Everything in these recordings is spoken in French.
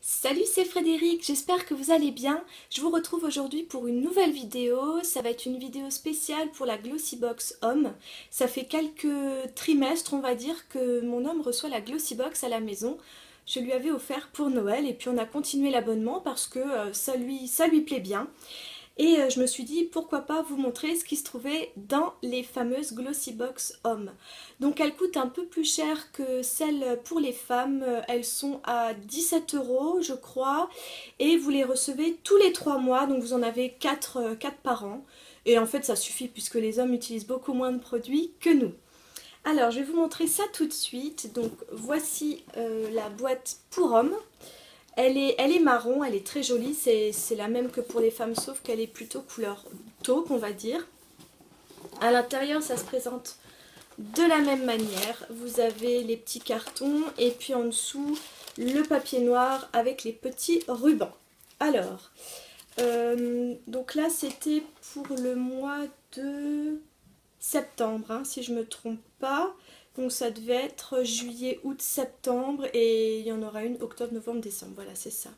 Salut, c'est Frédéric, j'espère que vous allez bien. Je vous retrouve aujourd'hui pour une nouvelle vidéo. Ça va être une vidéo spéciale pour la Glossybox Homme. Ça fait quelques trimestres, on va dire, que mon homme reçoit la Glossybox à la maison. Je lui avais offert pour Noël et puis on a continué l'abonnement parce que ça lui plaît bien. Et je me suis dit pourquoi pas vous montrer ce qui se trouvait dans les fameuses Glossybox Homme. Donc elles coûtent un peu plus cher que celles pour les femmes, elles sont à 17 € je crois, et vous les recevez tous les 3 mois, donc vous en avez 4 par an. Et en fait ça suffit puisque les hommes utilisent beaucoup moins de produits que nous. Alors je vais vous montrer ça tout de suite. Donc voici la boîte pour hommes. Elle est marron, elle est très jolie, c'est la même que pour les femmes sauf qu'elle est plutôt couleur taupe on va dire. À l'intérieur ça se présente de la même manière. Vous avez les petits cartons et puis en dessous le papier noir avec les petits rubans. Alors, donc là c'était pour le mois de septembre, hein, si je me trompe pas. Donc ça devait être juillet, août, septembre et il y en aura une octobre, novembre, décembre. Voilà, c'est ça.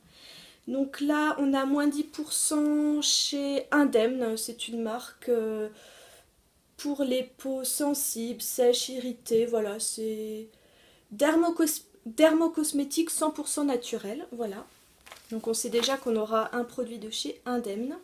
Donc là, on a moins 10% chez Indemne. C'est une marque pour les peaux sensibles, sèches, irritées. Voilà, c'est dermocosmétique 100% naturel. Voilà. Donc on sait déjà qu'on aura un produit de chez Indemne.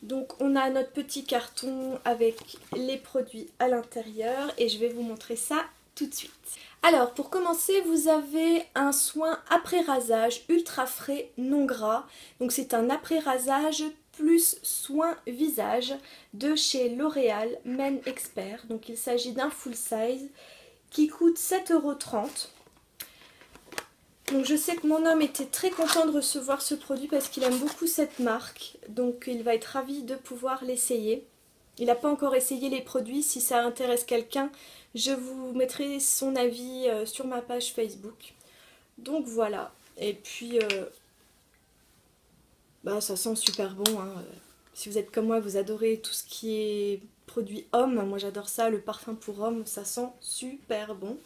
Donc on a notre petit carton avec les produits à l'intérieur et je vais vous montrer ça tout de suite. Alors pour commencer, vous avez un soin après rasage ultra frais non gras. Donc c'est un après rasage plus soin visage de chez L'Oréal Men Expert. Donc il s'agit d'un full size qui coûte 7,30 €. Donc je sais que mon homme était très content de recevoir ce produit parce qu'il aime beaucoup cette marque. Donc il va être ravi de pouvoir l'essayer. Il n'a pas encore essayé les produits. Si ça intéresse quelqu'un, je vous mettrai son avis sur ma page Facebook. Donc voilà. Et puis ça sent super bon, hein. Si vous êtes comme moi, vous adorez tout ce qui est produit homme. Moi j'adore ça, le parfum pour homme, ça sent super bon.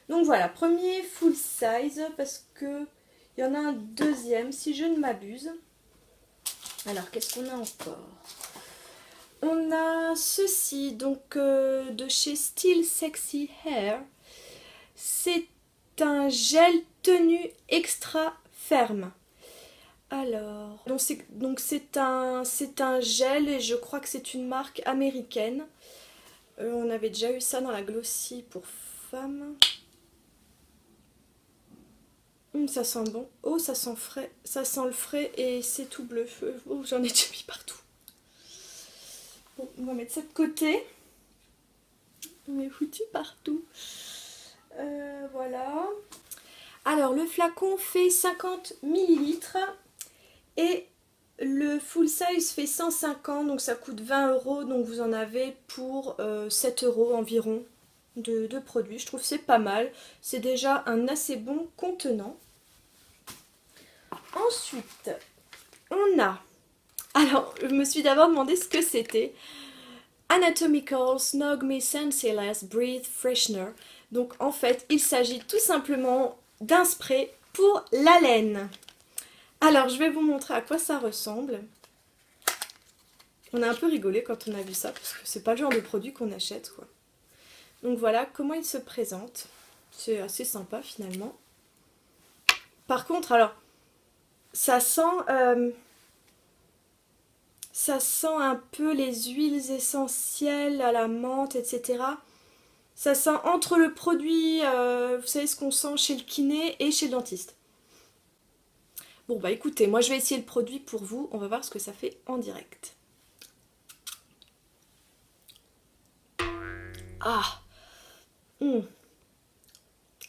Donc voilà, premier full size parce que il y en a un deuxième si je ne m'abuse. Alors qu'est-ce qu'on a encore? On a ceci donc de chez Still Sexy Hair. C'est un gel tenue extra ferme. Alors, donc c'est un gel et je crois que c'est une marque américaine. On avait déjà eu ça dans la Glossy pour femmes. Ça sent bon. Oh, ça sent frais. Ça sent le frais et c'est tout bleu. Oh, j'en ai déjà mis partout. Bon, on va mettre ça de côté. On est foutu partout. Voilà. Alors, le flacon fait 50 ml et le full size fait 150, donc ça coûte 20 €. Donc vous en avez pour 7 € environ de produits. Je trouve que c'est pas mal. C'est déjà un assez bon contenant. Ensuite, on a... Alors, je me suis d'abord demandé ce que c'était. Anatomical Snog Me Senseless Breath Freshener. Donc en fait, il s'agit tout simplement d'un spray pour la laine. Alors, je vais vous montrer à quoi ça ressemble. On a un peu rigolé quand on a vu ça, parce que c'est pas le genre de produit qu'on achète, quoi. Donc voilà comment il se présente. C'est assez sympa finalement. Par contre, alors... ça sent un peu les huiles essentielles à la menthe, etc. Ça sent entre le produit, vous savez ce qu'on sent chez le kiné et chez le dentiste. Bon bah écoutez, moi je vais essayer le produit pour vous, on va voir ce que ça fait en direct. Ah,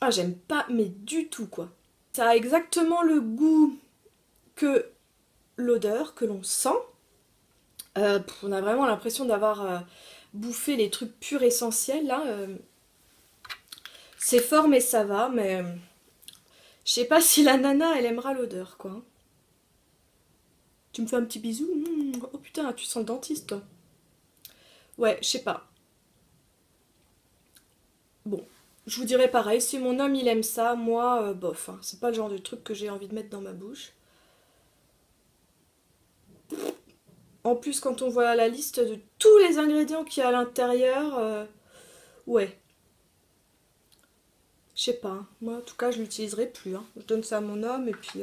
ah j'aime pas, mais du tout quoi. Ça a exactement le goût que l'odeur que l'on sent. On a vraiment l'impression d'avoir bouffé les trucs purs essentiels là. C'est fort mais ça va, mais je sais pas si la nana elle aimera l'odeur quoi. Tu me fais un petit bisou? Oh putain, tu sens le dentiste toi. Ouais, je sais pas. Bon, Je vous dirais pareil, si mon homme il aime ça, moi, bof, hein, c'est pas le genre de truc que j'ai envie de mettre dans ma bouche. En plus, quand on voit la liste de tous les ingrédients qu'il y a à l'intérieur, ouais. Je sais pas, hein. Moi en tout cas je l'utiliserai plus. Hein. Je donne ça à mon homme et puis...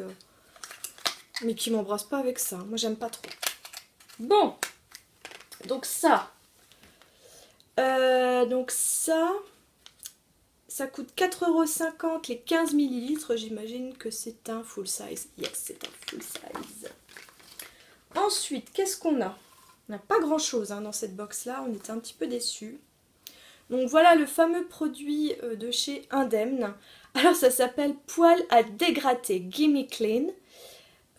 mais qui m'embrasse pas avec ça. Moi j'aime pas trop. Bon, donc ça. Ça coûte 4,50 € les 15 millilitres. J'imagine que c'est un full size. Yes, c'est un full size. Ensuite, qu'est-ce qu'on a? On n'a pas grand chose hein, dans cette box là. On était un petit peu déçus. Donc voilà le fameux produit de chez Indemne. Alors ça s'appelle poêle à dégratter Gimme Clean,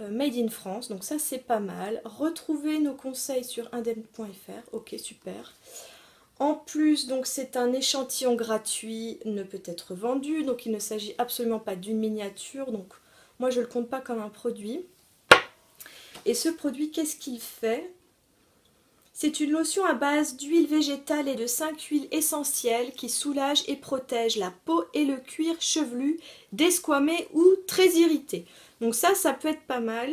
made in France. Donc ça c'est pas mal. Retrouvez nos conseils sur indemne.fr. Ok, super. En plus, donc c'est un échantillon gratuit, ne peut être vendu. Donc il ne s'agit absolument pas d'une miniature. Donc moi je le compte pas comme un produit. Et ce produit, qu'est-ce qu'il fait ? C'est une lotion à base d'huile végétale et de 5 huiles essentielles qui soulage et protège la peau et le cuir chevelu, desquamé ou très irrité. Donc ça peut être pas mal.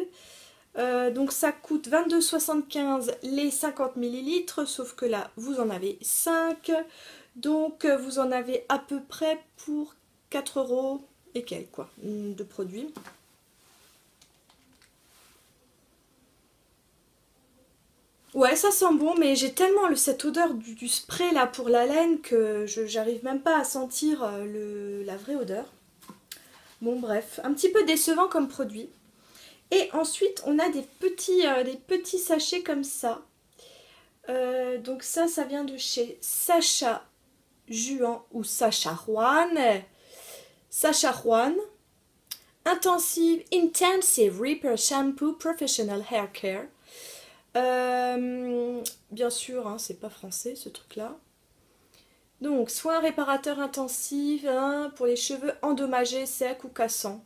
Donc ça coûte 22,75 € les 50 millilitres, sauf que là vous en avez 5. Donc vous en avez à peu près pour 4 € et quelques quoi, de produits. Ouais, ça sent bon, mais j'ai tellement cette odeur du spray là pour la laine que j'arrive même pas à sentir la vraie odeur. Bon bref, un petit peu décevant comme produit. Et ensuite on a des petits sachets comme ça. Donc ça vient de chez Sacha Juan ou Sacha Juan. Sacha Juan. Intensive Repair Shampoo Professional Hair Care. Bien sûr, hein, c'est pas français ce truc-là. Donc, soin réparateur intensif hein, pour les cheveux endommagés, secs ou cassants.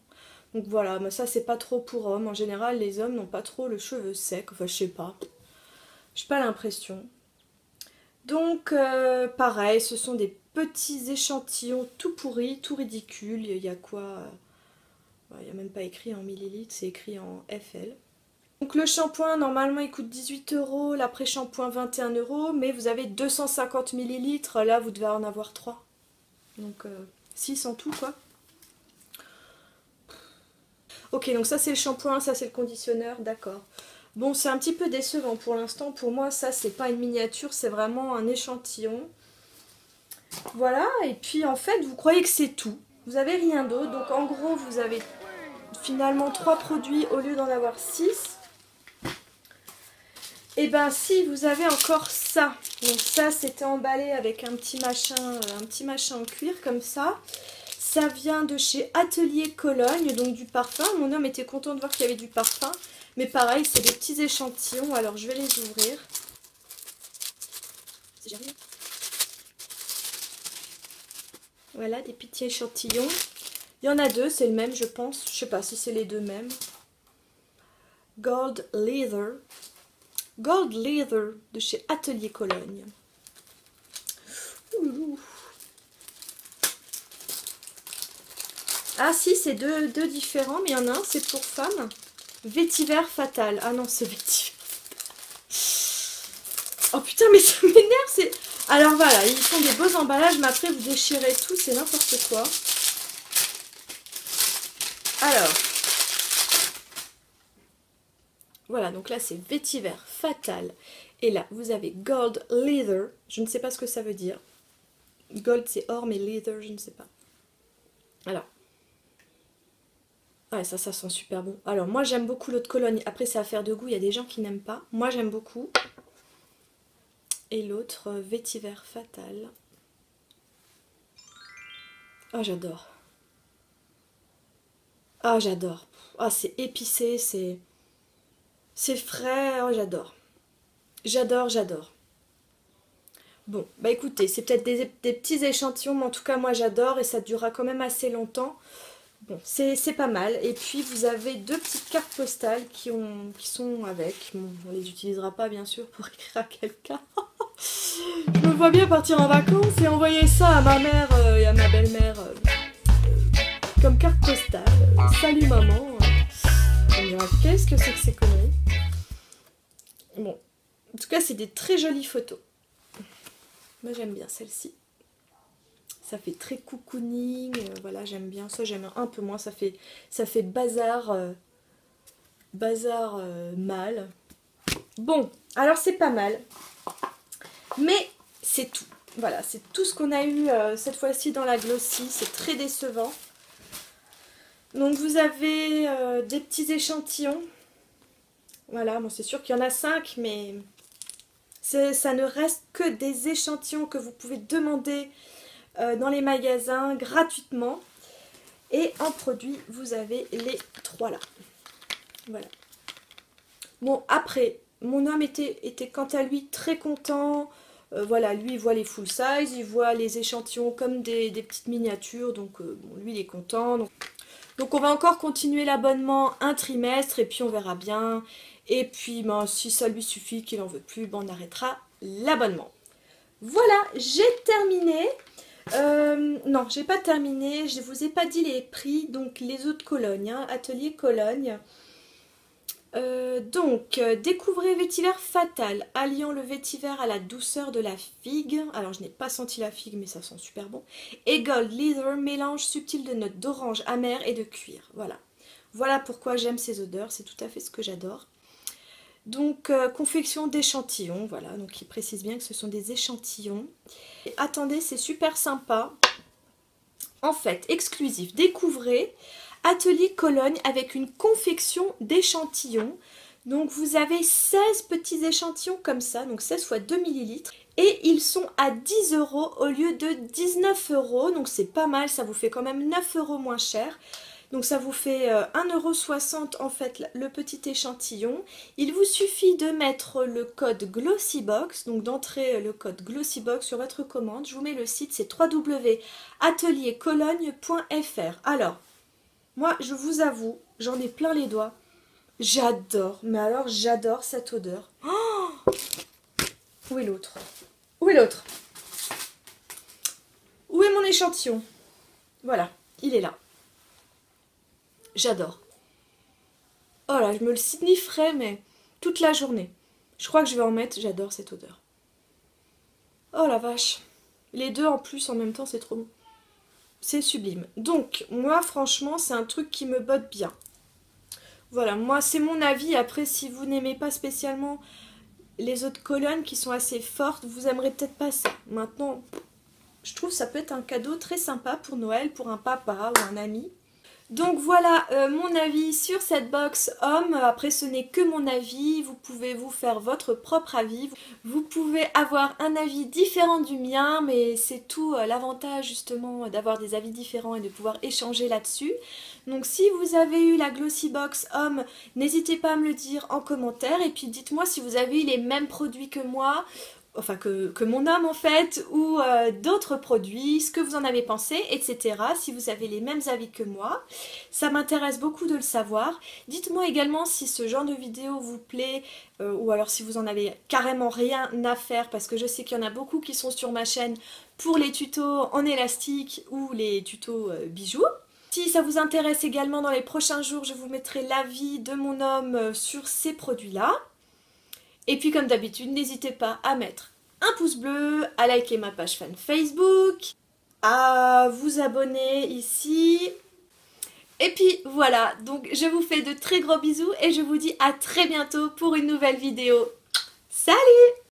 Donc voilà, mais ça c'est pas trop pour hommes. En général, les hommes n'ont pas trop le cheveu sec. Enfin, je sais pas. J'ai pas l'impression. Donc, pareil, ce sont des petits échantillons tout pourris, tout ridicules. Il y a quoi? Il n'y a même pas écrit en millilitres, c'est écrit en FL. Donc le shampoing normalement il coûte 18 €, l'après-shampoing 21 €, mais vous avez 250 millilitres, là vous devez en avoir 3. Donc 6 en tout quoi. Ok, donc ça c'est le shampoing, ça c'est le conditionneur, d'accord. Bon, c'est un petit peu décevant pour l'instant, pour moi ça c'est pas une miniature, c'est vraiment un échantillon. Voilà, et puis en fait vous croyez que c'est tout. Vous avez rien d'autre, donc en gros vous avez finalement 3 produits au lieu d'en avoir 6. Et ben si vous avez encore ça, donc ça c'était emballé avec un petit machin en cuir comme ça. Ça vient de chez Atelier Cologne, donc du parfum. Mon homme était content de voir qu'il y avait du parfum. Mais pareil, c'est des petits échantillons, alors je vais les ouvrir. Voilà, des petits échantillons. Il y en a 2, c'est le même je pense. Je sais pas si c'est les deux mêmes. Gold Leather. Gold Leather de chez Atelier Cologne. Ouh. Ah si, c'est deux différents, mais il y en a un, c'est pour femmes. Vétiver fatal. Ah non, c'est vétiver. Oh putain, mais ça m'énerve, c'est... Alors voilà, ils font des beaux emballages, mais après vous déchirez tout, c'est n'importe quoi. Alors... Voilà, donc là c'est vétiver fatal. Et là, vous avez gold leather. Je ne sais pas ce que ça veut dire. Gold c'est or, mais leather, je ne sais pas. Alors. Ouais, ça sent super bon. Alors, moi j'aime beaucoup l'eau de Cologne. Après, c'est affaire de goût, il y a des gens qui n'aiment pas. Moi j'aime beaucoup. Et l'autre, vétiver fatal. Ah, j'adore. Ah, j'adore. Ah, c'est épicé, c'est frais. Oh, j'adore. J'adore. Bon, bah écoutez, c'est peut-être des petits échantillons, mais en tout cas, moi j'adore et ça durera quand même assez longtemps. Bon, c'est pas mal. Et puis, vous avez 2 petites cartes postales qui sont avec. Bon, on les utilisera pas, bien sûr, pour écrire à quelqu'un. Je me vois bien partir en vacances et envoyer ça à ma mère et à ma belle-mère comme carte postale. Salut maman. On dira, qu'est-ce que c'est que ces conneries? Bon, en tout cas, c'est des très jolies photos. Moi, j'aime bien celle-ci. Ça fait très cocooning. Voilà, j'aime bien. Ça, j'aime un peu moins. Ça fait bazar, mâle. Bon, alors c'est pas mal. Mais c'est tout. Voilà, c'est tout ce qu'on a eu cette fois-ci dans la Glossy. C'est très décevant. Donc vous avez des petits échantillons. Voilà, bon c'est sûr qu'il y en a 5, mais ça ne reste que des échantillons que vous pouvez demander dans les magasins gratuitement. Et en produit, vous avez les 3 là. Voilà. Bon, après, mon homme était quant à lui très content. Voilà, lui il voit les full size, il voit les échantillons comme des petites miniatures. Donc bon, lui il est content. Donc on va encore continuer l'abonnement un trimestre et puis on verra bien. Et puis ben, si ça lui suffit qu'il n'en veut plus, ben, on arrêtera l'abonnement. Voilà, j'ai terminé. Non, j'ai pas terminé. Je ne vous ai pas dit les prix. Donc les eaux de Cologne, hein, Atelier Cologne. Découvrez Vétiver Fatal, alliant le vétiver à la douceur de la figue. Alors, je n'ai pas senti la figue, mais ça sent super bon. Et Gold Leather, mélange subtil de notes d'orange amère et de cuir. Voilà. Voilà pourquoi j'aime ces odeurs, c'est tout à fait ce que j'adore. Donc, confection d'échantillons, voilà. Donc, il précise bien que ce sont des échantillons. Et attendez, c'est super sympa. En fait, exclusif, découvrez Atelier Cologne avec une confection d'échantillons. Donc vous avez 16 petits échantillons comme ça, donc 16 fois 2 ml. Et ils sont à 10 € au lieu de 19 €. Donc c'est pas mal, ça vous fait quand même 9 € moins cher. Donc ça vous fait 1,60 € en fait le petit échantillon. Il vous suffit de mettre le code GlossyBox, donc d'entrer le code GlossyBox sur votre commande. Je vous mets le site, c'est www.ateliercologne.fr. Alors, moi, je vous avoue, j'en ai plein les doigts. J'adore, mais alors j'adore cette odeur. Oh, où est l'autre? Où est l'autre? Où est mon échantillon? Voilà, il est là. J'adore. Oh là, je me le snifferais, mais toute la journée. Je crois que je vais en mettre, j'adore cette odeur. Oh la vache. Les deux en plus en même temps, c'est trop bon. C'est sublime. Donc, moi, franchement, c'est un truc qui me botte bien. Voilà, moi, c'est mon avis. Après, si vous n'aimez pas spécialement les eaux de Cologne qui sont assez fortes, vous aimerez peut-être pas ça. Maintenant, je trouve que ça peut être un cadeau très sympa pour Noël, pour un papa ou un ami. Donc voilà mon avis sur cette box homme. Après ce n'est que mon avis, vous pouvez vous faire votre propre avis. Vous pouvez avoir un avis différent du mien, mais c'est tout l'avantage justement d'avoir des avis différents et de pouvoir échanger là-dessus. Donc si vous avez eu la Glossy Box homme, n'hésitez pas à me le dire en commentaire. Et puis dites-moi si vous avez eu les mêmes produits que moi, enfin que mon homme en fait, ou d'autres produits, ce que vous en avez pensé, etc. Si vous avez les mêmes avis que moi, ça m'intéresse beaucoup de le savoir. Dites-moi également si ce genre de vidéo vous plaît, ou alors si vous en avez carrément rien à faire, parce que je sais qu'il y en a beaucoup qui sont sur ma chaîne pour les tutos en élastique ou les tutos bijoux. Si ça vous intéresse également, dans les prochains jours, je vous mettrai l'avis de mon homme sur ces produits-là. Et puis comme d'habitude, n'hésitez pas à mettre un pouce bleu, à liker ma page fan Facebook, à vous abonner ici. Et puis voilà, donc je vous fais de très gros bisous et je vous dis à très bientôt pour une nouvelle vidéo. Salut!